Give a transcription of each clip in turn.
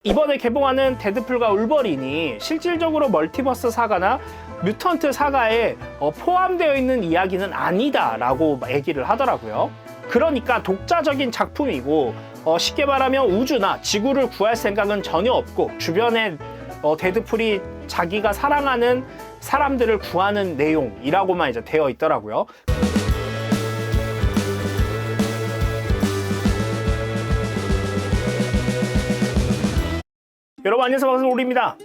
이번에 개봉하는 데드풀과 울버린이 실질적으로 멀티버스 사가나 뮤턴트 사가에 포함되어 있는 이야기는 아니다 라고 얘기를 하더라고요. 그러니까 독자적인 작품이고 쉽게 말하면 우주나 지구를 구할 생각은 전혀 없고 주변에 데드풀이 자기가 사랑하는 사람들을 구하는 내용이라고만 이제 되어 있더라고요. 여러분 안녕하세요, 반갑습니다. 오리입니다.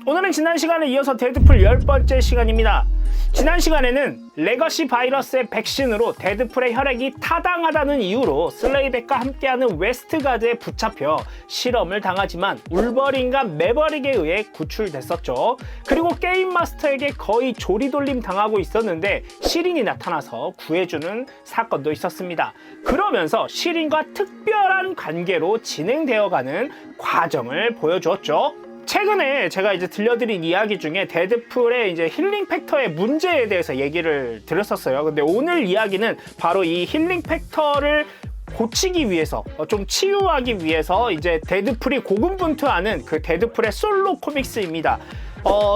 오늘은 지난 시간에 이어서 데드풀 10번째 시간입니다. 지난 시간에는 레거시 바이러스의 백신으로 데드풀의 혈액이 타당하다는 이유로 슬레이백과 함께하는 웨스트가드에 붙잡혀 실험을 당하지만 울버린과 매버릭에 의해 구출됐었죠. 그리고 게임 마스터에게 거의 조리돌림 당하고 있었는데 시린이 나타나서 구해주는 사건도 있었습니다. 그러면서 시린과 특별한 관계로 진행되어가는 과정을 보여주었죠. 최근에 제가 이제 들려드린 이야기 중에 데드풀의 이제 힐링 팩터의 문제에 대해서 얘기를 드렸었어요. 근데 오늘 이야기는 바로 이 힐링 팩터를 고치기 위해서, 좀 치유하기 위해서 이제 데드풀이 고군분투하는 그 데드풀의 솔로 코믹스입니다.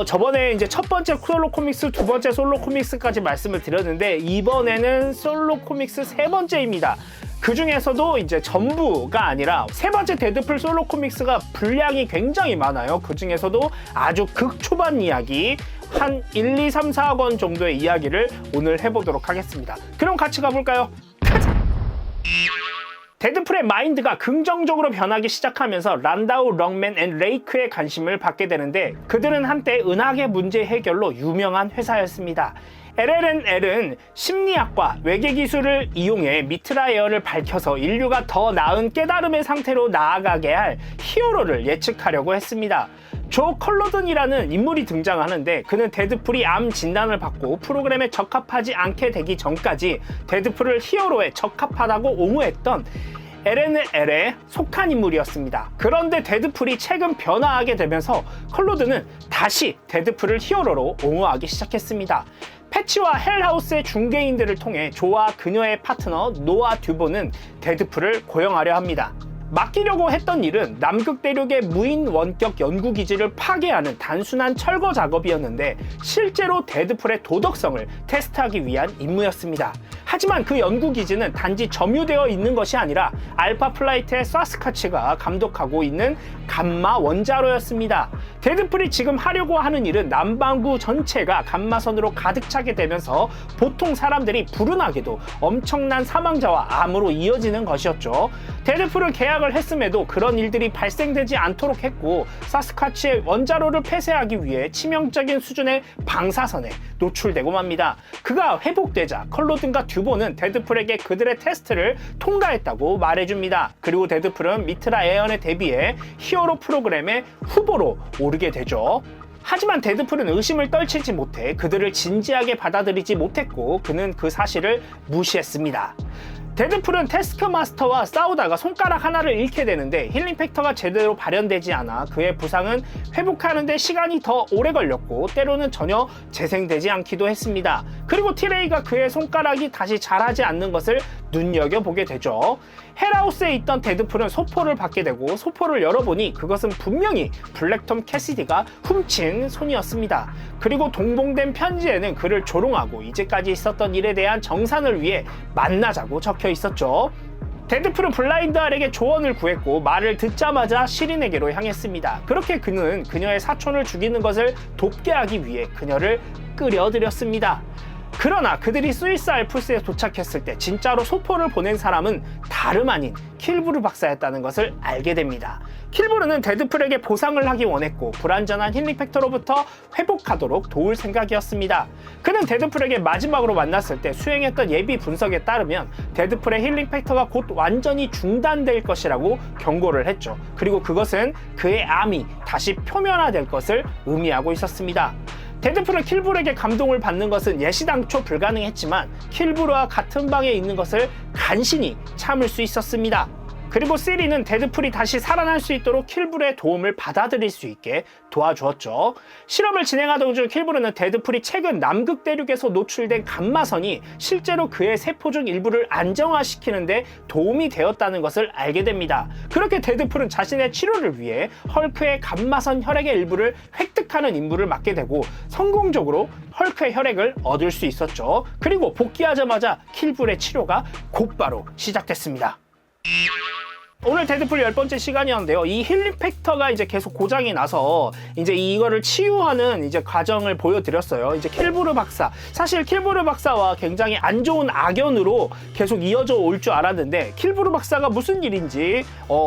저번에 이제 첫 번째 솔로 코믹스, 두 번째 솔로 코믹스까지 말씀을 드렸는데 이번에는 솔로 코믹스 세 번째입니다. 그 중에서도 이제 전부가 아니라 세 번째 데드풀 솔로 코믹스가 분량이 굉장히 많아요. 그 중에서도 아주 극초반 이야기 한 1, 2, 3, 4억 원 정도의 이야기를 오늘 해보도록 하겠습니다. 그럼 같이 가볼까요? 가자! 데드풀의 마인드가 긍정적으로 변하기 시작하면서 란다우, 럭맨 앤 레이크의 관심을 받게 되는데 그들은 한때 은하계 문제 해결로 유명한 회사였습니다. LLNL은 심리학과 외계기술을 이용해 미트라 에어를 밝혀서 인류가 더 나은 깨달음의 상태로 나아가게 할 히어로를 예측하려고 했습니다. 조 컬러든이라는 인물이 등장하는데 그는 데드풀이 암 진단을 받고 프로그램에 적합하지 않게 되기 전까지 데드풀을 히어로에 적합하다고 옹호했던 LNL에 속한 인물이었습니다. 그런데 데드풀이 최근 변화하게 되면서 컬로든은 다시 데드풀을 히어로로 옹호하기 시작했습니다. 패치와 헬하우스의 중개인들을 통해 조와 그녀의 파트너 노아 듀보는 데드풀을 고용하려 합니다. 맡기려고 했던 일은 남극 대륙의 무인 원격 연구기지를 파괴하는 단순한 철거 작업이었는데 실제로 데드풀의 도덕성을 테스트하기 위한 임무였습니다. 하지만 그 연구기지는 단지 점유되어 있는 것이 아니라 알파 플라이트의 사스카치가 감독하고 있는 감마 원자로였습니다. 데드풀이 지금 하려고 하는 일은 남반구 전체가 감마선으로 가득 차게 되면서 보통 사람들이 불운하게도 엄청난 사망자와 암으로 이어지는 것이었죠. 데드풀을 계약을 했음에도 그런 일들이 발생되지 않도록 했고 사스카치의 원자로를 폐쇄하기 위해 치명적인 수준의 방사선에 노출되고 맙니다. 그가 회복되자 컬로든과 듀보는 데드풀에게 그들의 테스트를 통과했다고 말해줍니다. 그리고 데드풀은 미트라 에언에 대비해 히어로 프로그램의 후보로 오르게 되죠. 하지만 데드풀은 의심을 떨치지 못해 그들을 진지하게 받아들이지 못했고 그는 그 사실을 무시했습니다. 데드풀은 태스크마스터와 싸우다가 손가락 하나를 잃게 되는데 힐링 팩터가 제대로 발현되지 않아 그의 부상은 회복하는 데 시간이 더 오래 걸렸고 때로는 전혀 재생되지 않기도 했습니다. 그리고 티레이가 그의 손가락이 다시 자라지 않는 것을 눈여겨보게 되죠. 헬하우스에 있던 데드풀은 소포를 받게 되고 소포를 열어보니 그것은 분명히 블랙톰 캐시디가 훔친 손이었습니다. 그리고 동봉된 편지에는 그를 조롱하고 이제까지 있었던 일에 대한 정산을 위해 만나자고 적혀 있었죠. 데드풀은 블라인드 알에게 조언을 구했고 말을 듣자마자 시린에게로 향했습니다. 그렇게 그는 그녀의 사촌을 죽이는 것을 돕게 하기 위해 그녀를 끌어들였습니다. 그러나 그들이 스위스 알프스에 도착했을 때 진짜로 소포를 보낸 사람은 다름 아닌 킬브르 박사였다는 것을 알게 됩니다. 킬브르는 데드풀에게 보상을 하기 원했고 불완전한 힐링 팩터로부터 회복하도록 도울 생각이었습니다. 그는 데드풀에게 마지막으로 만났을 때 수행했던 예비 분석에 따르면 데드풀의 힐링 팩터가 곧 완전히 중단될 것이라고 경고를 했죠. 그리고 그것은 그의 암이 다시 표면화될 것을 의미하고 있었습니다. 데드풀은 킬브르에게 감동을 받는 것은 예시당초 불가능했지만 킬브르와 같은 방에 있는 것을 간신히 참을 수 있었습니다. 그리고 3는 데드풀이 다시 살아날 수 있도록 킬블의 도움을 받아들일 수 있게 도와주었죠. 실험을 진행하던 중 킬블은 데드풀이 최근 남극 대륙에서 노출된 감마선이 실제로 그의 세포 중 일부를 안정화시키는데 도움이 되었다는 것을 알게 됩니다. 그렇게 데드풀은 자신의 치료를 위해 헐크의 감마선 혈액의 일부를 획득하는 임무를 맡게 되고 성공적으로 헐크의 혈액을 얻을 수 있었죠. 그리고 복귀하자마자 킬블의 치료가 곧바로 시작됐습니다. 오늘 데드풀 10번째 시간이었는데요. 이 힐링 팩터가 이제 계속 고장이 나서 이제 이거를 치유하는 이제 과정을 보여드렸어요. 이제 킬브르 박사. 사실 킬브르 박사와 굉장히 안 좋은 악연으로 계속 이어져 올 줄 알았는데 킬브르 박사가 무슨 일인지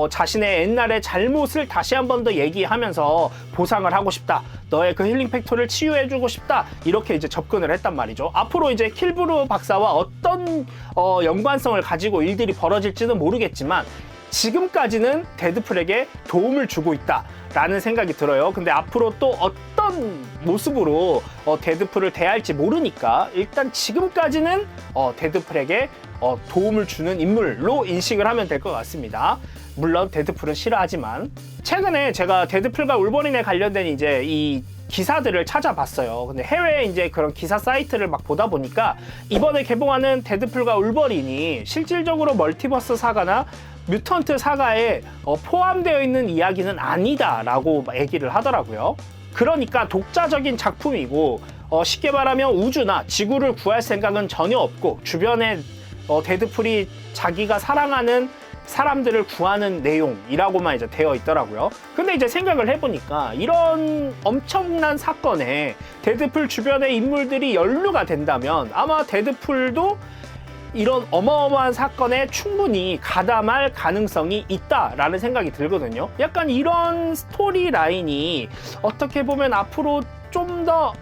자신의 옛날의 잘못을 다시 한 번 더 얘기하면서 보상을 하고 싶다. 너의 그 힐링 팩터를 치유해주고 싶다. 이렇게 이제 접근을 했단 말이죠. 앞으로 이제 킬브르 박사와 어떤 연관성을 가지고 일들이 벌어질지는 모르겠지만 지금까지는 데드풀에게 도움을 주고 있다 라는 생각이 들어요. 근데 앞으로 또 어떤 모습으로 데드풀을 대할지 모르니까 일단 지금까지는 데드풀에게 도움을 주는 인물로 인식을 하면 될 것 같습니다. 물론 데드풀은 싫어하지만 최근에 제가 데드풀과 울버린에 관련된 이제 이 기사들을 찾아봤어요. 근데 해외 이제 그런 기사 사이트를 막 보다 보니까 이번에 개봉하는 데드풀과 울버린이 실질적으로 멀티버스 사가나 뮤턴트 사가에 포함되어 있는 이야기는 아니다라고 얘기를 하더라고요. 그러니까 독자적인 작품이고 쉽게 말하면 우주나 지구를 구할 생각은 전혀 없고 주변에 데드풀이 자기가 사랑하는 사람들을 구하는 내용이라고만 이제 되어 있더라고요. 근데 이제 생각을 해보니까 이런 엄청난 사건에 데드풀 주변의 인물들이 연루가 된다면 아마 데드풀도 이런 어마어마한 사건에 충분히 가담할 가능성이 있다라는 생각이 들거든요. 약간 이런 스토리 라인이 어떻게 보면 앞으로 좀 더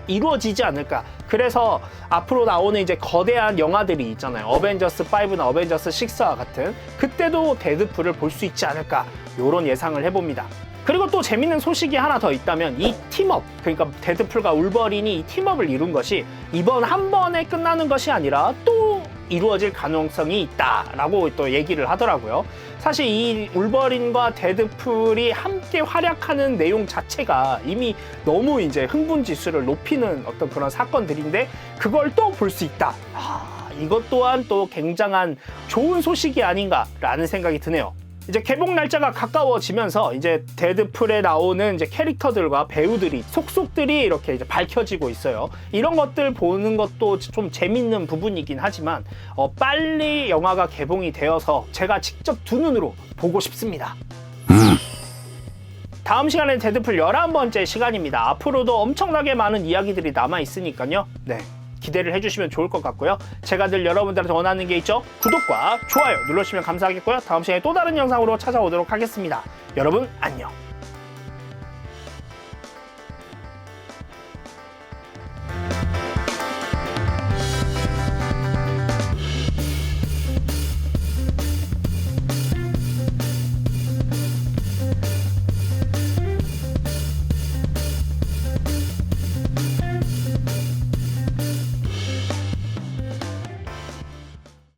이루어지지 않을까. 그래서 앞으로 나오는 이제 거대한 영화들이 있잖아요. 어벤져스 5나 어벤져스 6와 같은 그때도 데드풀을 볼 수 있지 않을까. 요런 예상을 해봅니다. 그리고 또 재밌는 소식이 하나 더 있다면 이 팀업, 그러니까 데드풀과 울버린이 이 팀업을 이룬 것이 이번 한 번에 끝나는 것이 아니라 또 이루어질 가능성이 있다라고 또 얘기를 하더라고요. 사실 이 울버린과 데드풀이 함께 활약하는 내용 자체가 이미 너무 이제 흥분 지수를 높이는 어떤 그런 사건들인데 그걸 또 볼 수 있다. 이것 또한 또 굉장한 좋은 소식이 아닌가라는 생각이 드네요. 이제 개봉 날짜가 가까워지면서 이제 데드풀에 나오는 이제 캐릭터들과 배우들이 속속들이 이렇게 이제 밝혀지고 있어요. 이런 것들 보는 것도 좀 재밌는 부분이긴 하지만 빨리 영화가 개봉이 되어서 제가 직접 두 눈으로 보고 싶습니다. 다음 시간엔 데드풀 11번째 시간입니다. 앞으로도 엄청나게 많은 이야기들이 남아있으니까요. 네. 기대를 해주시면 좋을 것 같고요. 제가 늘 여러분들한테 원하는 게 있죠. 구독과 좋아요 눌러주시면 감사하겠고요. 다음 시간에 또 다른 영상으로 찾아오도록 하겠습니다. 여러분 안녕.